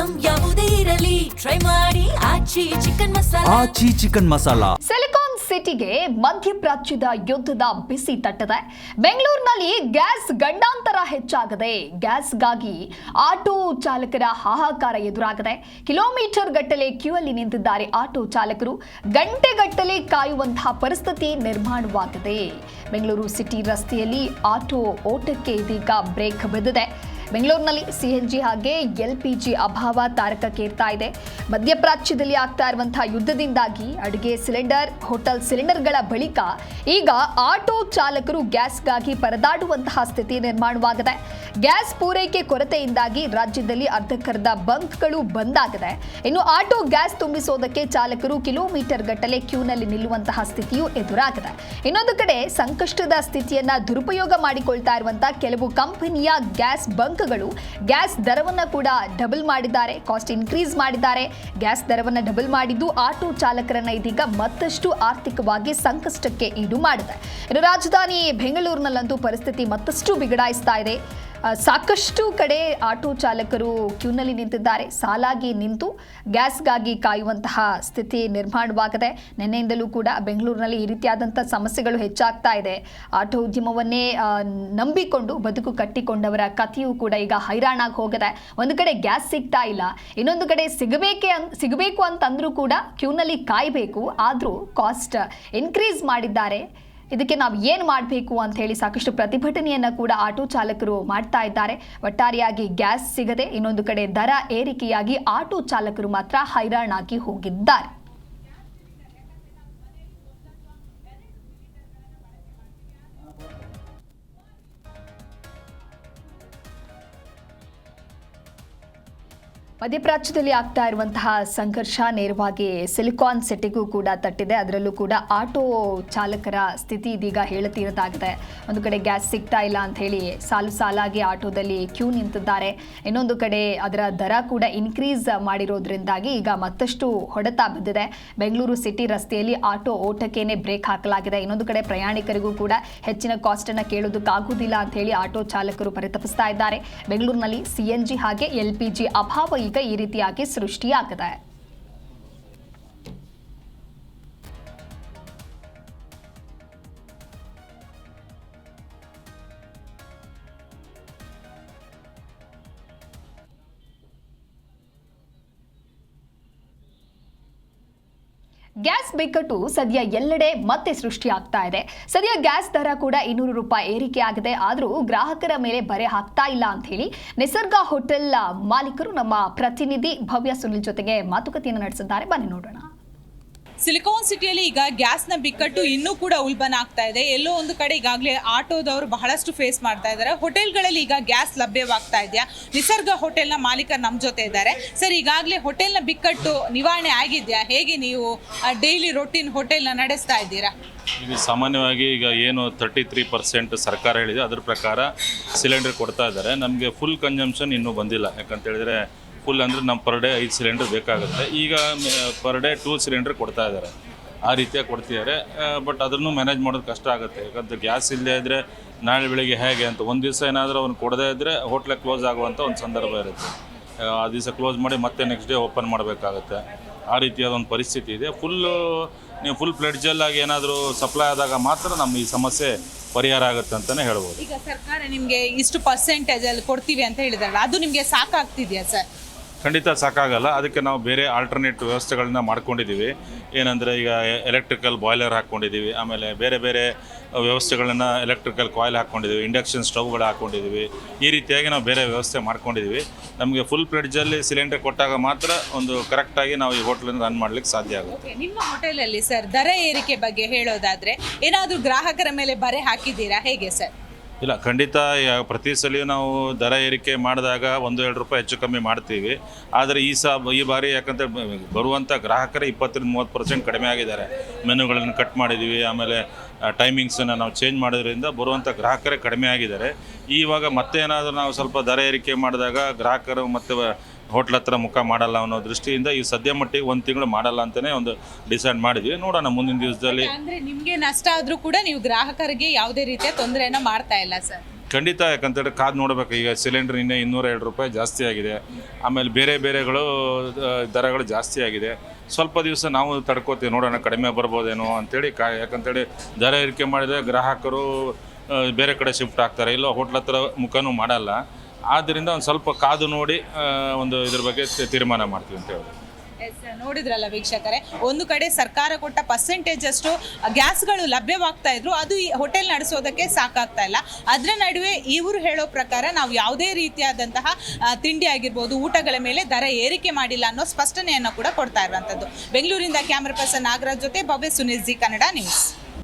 Item ಯಾವುದೇ ಇರಲಿ try ಮಾಡಿ ಆಚಿ ಚಿಕನ್ ಮಸಾಲಾ. ಸಿಲಿಕಾನ್ ಸಿಟಿಗೆ ಮಧ್ಯಪ್ರಾಚ್ಯದ ಯುದ್ಧದ ಬಿಸಿ ತಟ್ಟದೆ. ಬೆಂಗಳೂರಿನಲ್ಲಿ ಗ್ಯಾಸ್ ಗಂಡಾಂತರ ಹೆಚ್ಚಾಗದೆ ಗ್ಯಾಸ್ಗಾಗಿ ಆಟೋ ಚಾಲಕರ ಹಾಹಾಕಾರ ಎದುರಾಗಿದೆ. ಕಿಲೋಮೀಟರ್ ಗಟ್ಟಲೆ ಕ್ಯೂ ಅಲ್ಲಿ ನಿಂತಿದ್ದಾರೆ ಆಟೋ ಚಾಲಕರು. ಗಂಟೆಗಟ್ಟಲೆ ಕಾಯುವಂತಹ ಪರಿಸ್ಥಿತಿ ನಿರ್ಮಾಣವಾಗಿದೆ. ಬೆಂಗಳೂರು ಸಿಟಿ ರಸ್ತೆಯಲ್ಲಿ ಆಟೋ ಓಟಕ್ಕೆ ಇದೀಗ ಬ್ರೇಕ್ ಬಿದ್ದಿದೆ. ಬೆಂಗಳೂರಿನಲ್ಲಿ ಸಿಎನ್ಜಿ ಹಾಗೆ LPG ಅಭಾವ ತಾರಕಕ್ಕೇರ್ತಾ ಇದೆ. ಮಧ್ಯಪ್ರಾಚ್ಯದಲ್ಲಿ ಆಗ್ತಾ ಇರುವಂತಹ ಯುದ್ಧದಿಂದಾಗಿ ಅಡುಗೆ ಸಿಲಿಂಡರ್, ಹೋಟೆಲ್ ಸಿಲಿಂಡರ್ಗಳ ಬಳಿಕ ಈಗ ಆಟೋ ಚಾಲಕರು ಗ್ಯಾಸ್ಗಾಗಿ ಪರದಾಡುವಂತಹ ಸ್ಥಿತಿ ನಿರ್ಮಾಣವಾಗಿದೆ. ಗ್ಯಾಸ್ ಪೂರೈಕೆ ಕೊರತೆಯಿಂದಾಗಿ ರಾಜ್ಯದಲ್ಲಿ ಅರ್ಧಕ್ಕರ್ಧ ಬಂಕ್ಗಳು ಬಂದಾಗಿದೆ. ಇನ್ನು ಆಟೋ ಗ್ಯಾಸ್ ತುಂಬಿಸೋದಕ್ಕೆ ಚಾಲಕರು ಕಿಲೋಮೀಟರ್ ಗಟ್ಟಲೆ ಕ್ಯೂನಲ್ಲಿ ನಿಲ್ಲುವಂತಹ ಸ್ಥಿತಿಯೂ ಎದುರಾಗಿದೆ. ಇನ್ನೊಂದು ಕಡೆ ಸಂಕಷ್ಟದ ಸ್ಥಿತಿಯನ್ನ ದುರುಪಯೋಗ ಮಾಡಿಕೊಳ್ತಾ ಇರುವಂತಹ ಕೆಲವು ಕಂಪನಿಯ ಗ್ಯಾಸ್ ಬಂಕ್ಗಳು ಗ್ಯಾಸ್ ದರವನ್ನ ಕೂಡ ಡಬಲ್ ಮಾಡಿದ್ದಾರೆ, ಕಾಸ್ಟ್ ಇನ್ಕ್ರೀಸ್ ಮಾಡಿದ್ದಾರೆ. ಗ್ಯಾಸ್ ದರವನ್ನ ಡಬಲ್ ಮಾಡಿದ್ದು ಆಟೋ ಚಾಲಕರನ್ನ ಇದೀಗ ಮತ್ತಷ್ಟು ಆರ್ಥಿಕವಾಗಿ ಸಂಕಷ್ಟಕ್ಕೆ ಈಡು ಮಾಡಿದೆ. ಇನ್ನು ರಾಜಧಾನಿ ಬೆಂಗಳೂರಿನಲ್ಲಂತೂ ಪರಿಸ್ಥಿತಿ ಮತ್ತಷ್ಟು ಬಿಗಡಾಯಿಸ್ತಾ ಇದೆ. ಸಾಕಷ್ಟು ಕಡೆ ಆಟೋ ಚಾಲಕರು ಕ್ಯೂನಲ್ಲಿ ನಿಂತಿದ್ದಾರೆ. ಸಾಲಾಗಿ ನಿಂತು ಗ್ಯಾಸ್ಗಾಗಿ ಕಾಯುವಂತಹ ಸ್ಥಿತಿ ನಿರ್ಮಾಣವಾಗಿದೆ. ನಿನ್ನೆಯಿಂದಲೂ ಕೂಡ ಬೆಂಗಳೂರಿನಲ್ಲಿ ಈ ರೀತಿಯಾದಂಥ ಸಮಸ್ಯೆಗಳು ಹೆಚ್ಚಾಗ್ತಾ ಇದೆ. ಆಟೋ ಉದ್ಯಮವನ್ನೇ ನಂಬಿಕೊಂಡು ಬದುಕು ಕಟ್ಟಿಕೊಂಡವರ ಕಥೆಯೂ ಕೂಡ ಈಗ ಹೈರಾಣಾಗಿ ಹೋಗಿದೆ. ಒಂದು ಕಡೆ ಗ್ಯಾಸ್ ಸಿಗ್ತಾ ಇಲ್ಲ, ಇನ್ನೊಂದು ಕಡೆ ಸಿಗಬೇಕು ಅಂತಂದ್ರೂ ಕೂಡ ಕ್ಯೂನಲ್ಲಿ ಕಾಯಬೇಕು. ಆದರೂ ಕಾಸ್ಟ್ ಇನ್ಕ್ರೀಸ್ ಮಾಡಿದ್ದಾರೆ. ಇದಕ್ಕೆ ನಾವು ಏನು ಮಾಡಬೇಕು ಅಂತ ಹೇಳಿ ಸಾಕಷ್ಟು ಪ್ರತಿಭಟನೆಯನ್ನು ಕೂಡ ಆಟೋ ಚಾಲಕರು ಮಾಡ್ತಾ ಇದ್ದಾರೆ. ಒಟ್ಟಾರೆಯಾಗಿ ಗ್ಯಾಸ್ ಸಿಗದೆ ಇನ್ನೊಂದು ಕಡೆ ದರ ಏರಿಕೆಯಾಗಿ ಆಟೋ ಚಾಲಕರು ಮಾತ್ರ ಹೈರಾಣಾಗಿ ಹೋಗಿದ್ದಾರೆ. ಮಧ್ಯಪ್ರಾಚ್ಯದಲ್ಲಿ ಆಗ್ತಾ ಇರುವಂತಹ ಸಂಘರ್ಷ ನೇರವಾಗಿ ಸಿಲಿಕಾನ್ ಸಿಟಿಗೂ ಕೂಡ ತಟ್ಟಿದೆ. ಅದರಲ್ಲೂ ಕೂಡ ಆಟೋ ಚಾಲಕರ ಸ್ಥಿತಿ ಇದೀಗ ಹೇಳತೀರದಾಗಿದೆ. ಒಂದು ಕಡೆ ಗ್ಯಾಸ್ ಸಿಗ್ತಾ ಇಲ್ಲ ಅಂತ ಹೇಳಿ ಸಾಲಾಗಿ ಆಟೋದಲ್ಲಿ ಕ್ಯೂ ನಿಂತಿದ್ದಾರೆ. ಇನ್ನೊಂದು ಕಡೆ ಅದರ ದರ ಕೂಡ ಇನ್ಕ್ರೀಸ್ ಮಾಡಿರೋದ್ರಿಂದಾಗಿ ಈಗ ಮತ್ತಷ್ಟು ಹೊಡೆತ ಬಿದ್ದಿದೆ. ಬೆಂಗಳೂರು ಸಿಟಿ ರಸ್ತೆಯಲ್ಲಿ ಆಟೋ ಓಟಕ್ಕೇನೆ ಬ್ರೇಕ್ ಹಾಕಲಾಗಿದೆ. ಇನ್ನೊಂದು ಕಡೆ ಪ್ರಯಾಣಿಕರಿಗೂ ಕೂಡ ಹೆಚ್ಚಿನ ಕಾಸ್ಟ್ ಅನ್ನು ಕೇಳೋದಕ್ಕಾಗುವುದಿಲ್ಲ ಅಂತ ಹೇಳಿ ಆಟೋ ಚಾಲಕರು ಪರಿತಪಿಸ್ತಾ ಇದ್ದಾರೆ. ಬೆಂಗಳೂರಿನಲ್ಲಿ CNG ಹಾಗೆ LPG ಅಭಾವ ಈಗ ಈ ರೀತಿಯಾಗಿ ಸೃಷ್ಟಿಯಾಗಿದೆ. ಗ್ಯಾಸ್ ಬಿಕ್ಕಟ್ಟು ಸದ್ಯ ಎಲ್ಲೆಡೆ ಮತ್ತೆ ಸೃಷ್ಟಿಯಾಗ್ತಾ ಇದೆ. ಸದ್ಯ ಗ್ಯಾಸ್ ದರ ಕೂಡ 200 ರೂಪಾಯಿ ಏರಿಕೆ ಆಗಿದೆ. ಆದರೂ ಗ್ರಾಹಕರ ಮೇಲೆ ಬರೆ ಹಾಕ್ತಾ ಇಲ್ಲ ಅಂತ ಹೇಳಿ ನಿಸರ್ಗ ಹೋಟೆಲ್ ಮಾಲೀಕರು ನಮ್ಮ ಪ್ರತಿನಿಧಿ ಭವ್ಯ ಸುನಿಲ್ ಜೊತೆಗೆ ಮಾತುಕತೆಯನ್ನು ನಡೆಸಿದ್ದಾರೆ. ಬನ್ನಿ ನೋಡೋಣ. ಸಿಲಿಕಾನ್ ಸಿಟಿಯಲ್ಲಿ ಈಗ ಗ್ಯಾಸ್ನ ಬಿಕ್ಕಟ್ಟು ಇನ್ನೂ ಕೂಡ ಉಲ್ಬಣ ಆಗ್ತಾ ಇದೆ. ಎಲ್ಲೋ ಒಂದು ಕಡೆ ಈಗಾಗಲೇ ಆಟೋದವರು ಬಹಳಷ್ಟು ಫೇಸ್ ಮಾಡ್ತಾ ಇದ್ದಾರೆ. ಹೋಟೆಲ್ಗಳಲ್ಲಿ ಈಗ ಗ್ಯಾಸ್ ಲಭ್ಯವಾಗ್ತಾ ಇದೆಯಾ? ನಿಸರ್ಗ ಹೋಟೆಲ್ನ ಮಾಲೀಕರು ನಮ್ಮ ಜೊತೆ ಇದ್ದಾರೆ. ಸರ್, ಈಗಾಗಲೇ ಹೋಟೆಲ್ನ ಬಿಕ್ಕಟ್ಟು ನಿವಾರಣೆ ಆಗಿದೆಯಾ? ಹೇಗೆ ನೀವು ಡೈಲಿ ರೊಟೀನ್ ಹೋಟೆಲ್ನ ನಡೆಸ್ತಾ ಇದ್ದೀರಾ? ಈಗ ಸಾಮಾನ್ಯವಾಗಿ ಈಗ ಏನು 33% ಸರ್ಕಾರ ಹೇಳಿದೆ ಅದ್ರ ಪ್ರಕಾರ ಸಿಲಿಂಡರ್ ಕೊಡ್ತಾ ಇದ್ದಾರೆ. ನಮಗೆ ಫುಲ್ ಕನ್ಸಂಪ್ಷನ್ ಇನ್ನೂ ಬಂದಿಲ್ಲ. ಯಾಕಂತ ಹೇಳಿದರೆ ಫುಲ್ ಅಂದರೆ ನಮ್ಮ ಪರ್ ಡೇ 5 ಸಿಲಿಂಡರ್ ಬೇಕಾಗುತ್ತೆ. ಈಗ ಪರ್ ಡೇ 2 ಸಿಲಿಂಡರ್ ಕೊಡ್ತಾ ಇದ್ದಾರೆ. ಆ ರೀತಿಯಾಗಿ ಕೊಡ್ತಿದ್ದಾರೆ. ಬಟ್ ಅದನ್ನು ಮ್ಯಾನೇಜ್ ಮಾಡೋದು ಕಷ್ಟ ಆಗುತ್ತೆ. ಯಾಕಂದರೆ ಗ್ಯಾಸ್ ಇಲ್ಲದೇ ಇದ್ದರೆ ನಾಳೆ ಬೆಳಿಗ್ಗೆ ಹೇಗೆ ಅಂತ ಒಂದು ದಿವಸ ಏನಾದರೂ ಅವ್ನು ಕೊಡದೇ ಇದ್ದರೆ ಹೋಟ್ಲಿಗೆ ಕ್ಲೋಸ್ ಆಗುವಂಥ ಒಂದು ಸಂದರ್ಭ ಇರುತ್ತೆ. ಆ ದಿವಸ ಕ್ಲೋಸ್ ಮಾಡಿ ಮತ್ತೆ ನೆಕ್ಸ್ಟ್ ಡೇ ಓಪನ್ ಮಾಡಬೇಕಾಗುತ್ತೆ. ಆ ರೀತಿಯಾದ ಒಂದು ಪರಿಸ್ಥಿತಿ ಇದೆ. ನೀವು ಫುಲ್ ಫ್ಲೆಡ್ಜಲ್ಲಾಗಿ ಏನಾದರೂ ಸಪ್ಲೈ ಆದಾಗ ಮಾತ್ರ ನಮ್ಮ ಈ ಸಮಸ್ಯೆ ಪರಿಹಾರ ಆಗುತ್ತೆ ಅಂತಲೇ ಹೇಳ್ಬೋದು. ಈಗ ಸರ್ಕಾರ ನಿಮಗೆ ಇಷ್ಟು ಪರ್ಸೆಂಟೇಜಲ್ಲಿ ಕೊಡ್ತೀವಿ ಅಂತ ಹೇಳಿದಾರಲ್ಲ, ಅದು ನಿಮಗೆ ಸಾಕಾಗ್ತಿದೆಯಾ ಸರ್? ಖಂಡಿತ ಸಾಕಾಗಲ್ಲ. ಅದಕ್ಕೆ ನಾವು ಬೇರೆ ಆಲ್ಟರ್ನೇಟ್ ವ್ಯವಸ್ಥೆಗಳನ್ನ ಮಾಡ್ಕೊಂಡಿದ್ದೀವಿ. ಏನಂದರೆ ಈಗ ಎಲೆಕ್ಟ್ರಿಕಲ್ ಬಾಯ್ಲರ್ ಹಾಕ್ಕೊಂಡಿದ್ದೀವಿ, ಆಮೇಲೆ ಬೇರೆ ಬೇರೆ ವ್ಯವಸ್ಥೆಗಳನ್ನ ಎಲೆಕ್ಟ್ರಿಕಲ್ ಕಾಯಿಲ್ ಹಾಕ್ಕೊಂಡಿದ್ದೀವಿ, ಇಂಡಕ್ಷನ್ ಸ್ಟವ್ಗಳು ಹಾಕ್ಕೊಂಡಿದ್ದೀವಿ. ಈ ರೀತಿಯಾಗಿ ನಾವು ಬೇರೆ ವ್ಯವಸ್ಥೆ ಮಾಡ್ಕೊಂಡಿದ್ದೀವಿ. ನಮಗೆ ಫುಲ್ ಫ್ಲೆಡ್ಜಲ್ಲಿ ಸಿಲಿಂಡರ್ ಕೊಟ್ಟಾಗ ಮಾತ್ರ ಒಂದು ಕರೆಕ್ಟಾಗಿ ನಾವು ಈ ಹೋಟ್ಲನ್ನು ರನ್ ಮಾಡಲಿಕ್ಕೆ ಸಾಧ್ಯ ಆಗುತ್ತೆ. ನಿಮ್ಮ ಹೋಟೆಲಲ್ಲಿ ಸರ್ ದರ ಏರಿಕೆ ಬಗ್ಗೆ ಹೇಳೋದಾದರೆ ಏನಾದರೂ ಗ್ರಾಹಕರ ಮೇಲೆ ಬರೆ ಹಾಕಿದ್ದೀರಾ? ಹೇಗೆ ಸರ್? ಇಲ್ಲ, ಖಂಡಿತ ಪ್ರತಿ ಸಲ ನಾವು ದರ ಏರಿಕೆ ಮಾಡಿದಾಗ 1-2 ರೂಪಾಯಿ ಹೆಚ್ಚು ಕಮ್ಮಿ ಮಾಡ್ತೀವಿ. ಆದರೆ ಈ ಬಾರಿ ಯಾಕಂದರೆ ಬರುವಂಥ ಗ್ರಾಹಕರೇ 20-30% ಕಡಿಮೆ ಆಗಿದ್ದಾರೆ. ಮೆನುಗಳನ್ನು ಕಟ್ ಮಾಡಿದ್ದೀವಿ, ಆಮೇಲೆ ಟೈಮಿಂಗ್ಸನ್ನು ನಾವು ಚೇಂಜ್ ಮಾಡೋದ್ರಿಂದ ಬರುವಂಥ ಗ್ರಾಹಕರೇ ಕಡಿಮೆ ಆಗಿದ್ದಾರೆ. ಇವಾಗ ಮತ್ತೆ ಏನಾದರೂ ನಾವು ಸ್ವಲ್ಪ ದರ ಏರಿಕೆ ಮಾಡಿದಾಗ ಗ್ರಾಹಕರು ಮತ್ತೆ ಹೋಟ್ಲ್ ಹತ್ರ ಮುಖ ಮಾಡಲ್ಲ ಅನ್ನೋ ದೃಷ್ಟಿಯಿಂದ ಈ ಸದ್ಯ ಮಟ್ಟಿಗೆ 1 ತಿಂಗಳು ಮಾಡಲ್ಲ ಅಂತಲೇ ಒಂದು ಡಿಸೈಡ್ ಮಾಡಿದ್ವಿ. ನೋಡೋಣ ಮುಂದಿನ ದಿವಸದಲ್ಲಿ. ಅಂದರೆ ನಿಮಗೆ ನಷ್ಟ ಆದರೂ ಕೂಡ ನೀವು ಗ್ರಾಹಕರಿಗೆ ಯಾವುದೇ ರೀತಿಯ ತೊಂದರೆಯನ್ನು ಮಾಡ್ತಾ ಇಲ್ಲ ಸರ್? ಖಂಡಿತ, ಯಾಕಂತೇಳಿ ಕಾದು ನೋಡಬೇಕು. ಈಗ ಸಿಲಿಂಡ್ರ್ ಇನ್ನೇ 202 ರೂಪಾಯಿ ಜಾಸ್ತಿ ಆಗಿದೆ. ಆಮೇಲೆ ಬೇರೆಗಳು ದರಗಳು ಜಾಸ್ತಿ ಆಗಿದೆ. ಸ್ವಲ್ಪ ದಿವಸ ನಾವು ತಡ್ಕೋತೀವಿ, ನೋಡೋಣ ಕಡಿಮೆ ಬರ್ಬೋದೇನೋ ಅಂಥೇಳಿ. ಯಾಕಂತೇಳಿ ದರ ಏರಿಕೆ ಮಾಡಿದರೆ ಗ್ರಾಹಕರು ಬೇರೆ ಕಡೆ ಶಿಫ್ಟ್ ಆಗ್ತಾರೆ, ಇಲ್ಲ ಹೋಟ್ಲ್ ಹತ್ರ ಮುಖನೂ ಮಾಡಲ್ಲ. ಆದ್ದರಿಂದ ಒಂದು ಸ್ವಲ್ಪ ಕಾದು ನೋಡಿ ಒಂದು ಇದ್ರ ಬಗ್ಗೆ ತೀರ್ಮಾನ ಮಾಡ್ತೀವಿ ಅಂತ ಹೇಳಿ. ನೋಡಿದ್ರಲ್ಲ ವೀಕ್ಷಕರೇ, ಒಂದು ಕಡೆ ಸರ್ಕಾರ ಕೊಟ್ಟ ಪರ್ಸೆಂಟೇಜ್ ಅಷ್ಟು ಗ್ಯಾಸ್ಗಳು ಲಭ್ಯವಾಗ್ತಾ ಇದ್ರು, ಅದು ಈ ಹೋಟೆಲ್ ನಡೆಸೋದಕ್ಕೆ ಸಾಕಾಗ್ತಾ ಇಲ್ಲ. ಅದರ ನಡುವೆ ಇವರು ಹೇಳೋ ಪ್ರಕಾರ ನಾವು ಯಾವುದೇ ರೀತಿಯಾದಂತಹ ತಿಂಡಿ ಆಗಿರ್ಬೋದು, ಊಟಗಳ ಮೇಲೆ ದರ ಏರಿಕೆ ಮಾಡಿಲ್ಲ ಅನ್ನೋ ಸ್ಪಷ್ಟನೆಯನ್ನು ಕೂಡ ಕೊಡ್ತಾ ಇರುವಂಥದ್ದು. ಬೆಂಗಳೂರಿಂದ ಕ್ಯಾಮರಾ ಪರ್ಸನ್ ನಾಗರಾಜ್ ಜೊತೆ ಭವ್ಯ, ಸುನಿಲ್, ಜಿ ಕನ್ನಡ ನ್ಯೂಸ್.